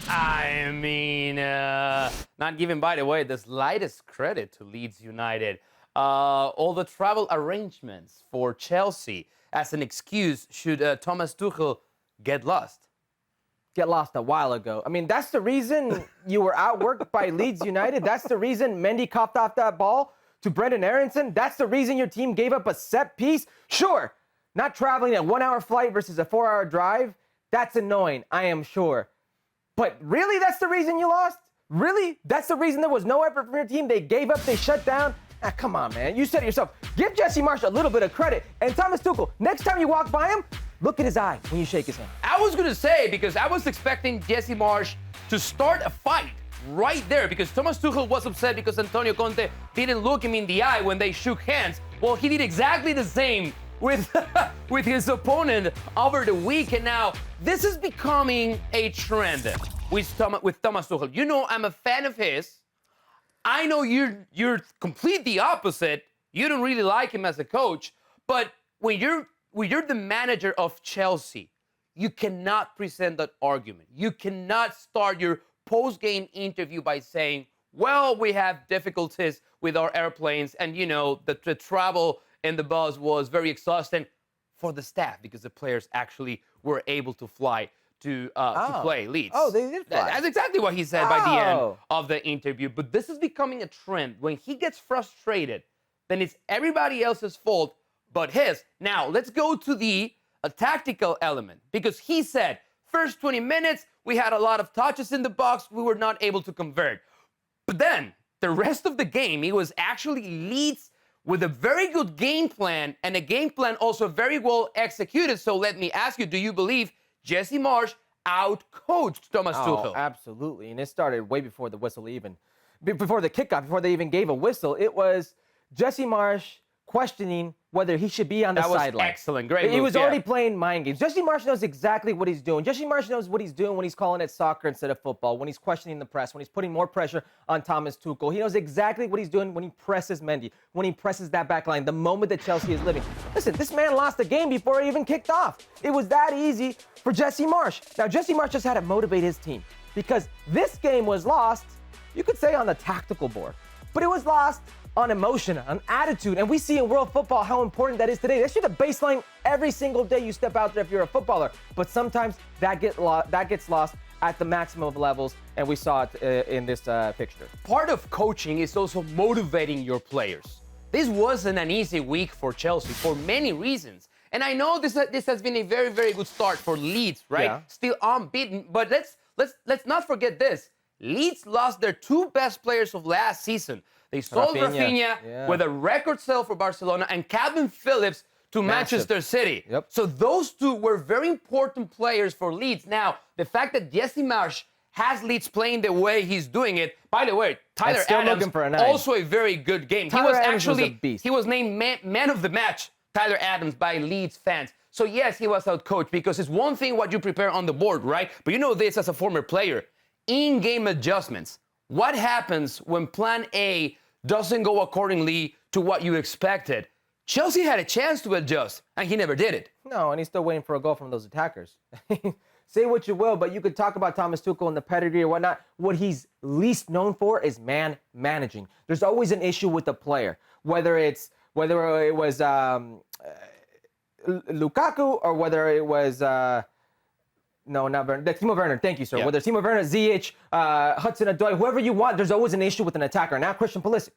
I mean, not giving, by the way, the slightest credit to Leeds United. All the travel arrangements for Chelsea as an excuse should Thomas Tuchel get lost. Get lost a while ago. I mean, that's the reason you were outworked by Leeds United. That's the reason Mendy coughed off that ball to Brendan Aronson. That's the reason your team gave up a set piece. Sure, not traveling a 1-hour flight versus a 4-hour drive. That's annoying, I am sure. But really, that's the reason you lost? Really? That's the reason there was no effort from your team? They gave up, they shut down? Ah, come on, man. You said it yourself. Give Jesse Marsch a little bit of credit. And Thomas Tuchel, next time you walk by him, look at his eye when you shake his hand. I was going to say, because I was expecting Jesse Marsch to start a fight right there, because Thomas Tuchel was upset because Antonio Conte didn't look him in the eye when they shook hands. Well, he did exactly the same with his opponent over the weekend. Now, this is becoming a trend with Thomas Tuchel. You know, I'm a fan of his. I know you're completely opposite. You don't really like him as a coach, but when you're the manager of Chelsea, you cannot present that argument. You cannot start your post-game interview by saying, well, we have difficulties with our airplanes, and, you know, the travel and the bus was very exhausting for the staff because the players actually were able to fly to play Leeds. Oh, they did fly. That's exactly what he said by the end of the interview. But this is becoming a trend. When he gets frustrated, then it's everybody else's fault but his. Now, let's go to the tactical element, because he said, first 20 minutes, we had a lot of touches in the box. We were not able to convert. But then, the rest of the game, he was actually Leeds with a very good game plan, and a game plan also very well executed. So let me ask you, do you believe Jesse Marsch outcoached Thomas Tuchel? Absolutely. And it started way before the whistle even. Before the kickoff, before they even gave a whistle, it was Jesse Marsch questioning whether he should be on the sideline. That was excellent. Great He move, was already playing mind games. Jesse Marsch knows exactly what he's doing. Jesse Marsch knows what he's doing when he's calling it soccer instead of football, when he's questioning the press, when he's putting more pressure on Thomas Tuchel. He knows exactly what he's doing when he presses Mendy, when he presses that back line, the moment that Chelsea is living. Listen, this man lost the game before it even kicked off. It was that easy for Jesse Marsch. Now, Jesse Marsch just had to motivate his team, because this game was lost, you could say, on the tactical board, but it was lost on emotion, on attitude. And we see in world football how important that is today. That's the baseline every single day you step out there if you're a footballer. But sometimes that gets lost at the maximum of levels, and we saw it in this fixture. Part of coaching is also motivating your players. This wasn't an easy week for Chelsea for many reasons. And I know this has been a very, very good start for Leeds, right? Yeah. Still unbeaten. But let's not forget this. Leeds lost their two best players of last season. They sold Rafinha with a record sale for Barcelona and Calvin Phillips to Manchester City. Yep. So those two were very important players for Leeds. Now, the fact that Jesse Marsch has Leeds playing the way he's doing it, by the way, Tyler Adams, also a very good game. He was named man of the match, Tyler Adams, by Leeds fans. So yes, he was outcoached, because it's one thing what you prepare on the board, right? But you know this as a former player. In-game adjustments. What happens when plan A doesn't go accordingly to what you expected? Chelsea had a chance to adjust, and he never did it. No, and he's still waiting for a goal from those attackers. Say what you will, but you could talk about Thomas Tuchel and the pedigree or whatnot. What he's least known for is man managing. There's always an issue with the player, whether it was Lukaku or whether it was no, not Werner. Timo Werner. Thank you, sir. Yeah. Whether Timo Werner, ZH, Hudson-Odoi, whoever you want, there's always an issue with an attacker. Now, Christian Pulisic.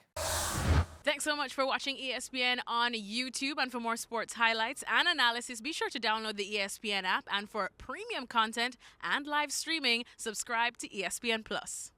Thanks so much for watching ESPN on YouTube. And for more sports highlights and analysis, be sure to download the ESPN app. And for premium content and live streaming, subscribe to ESPN Plus.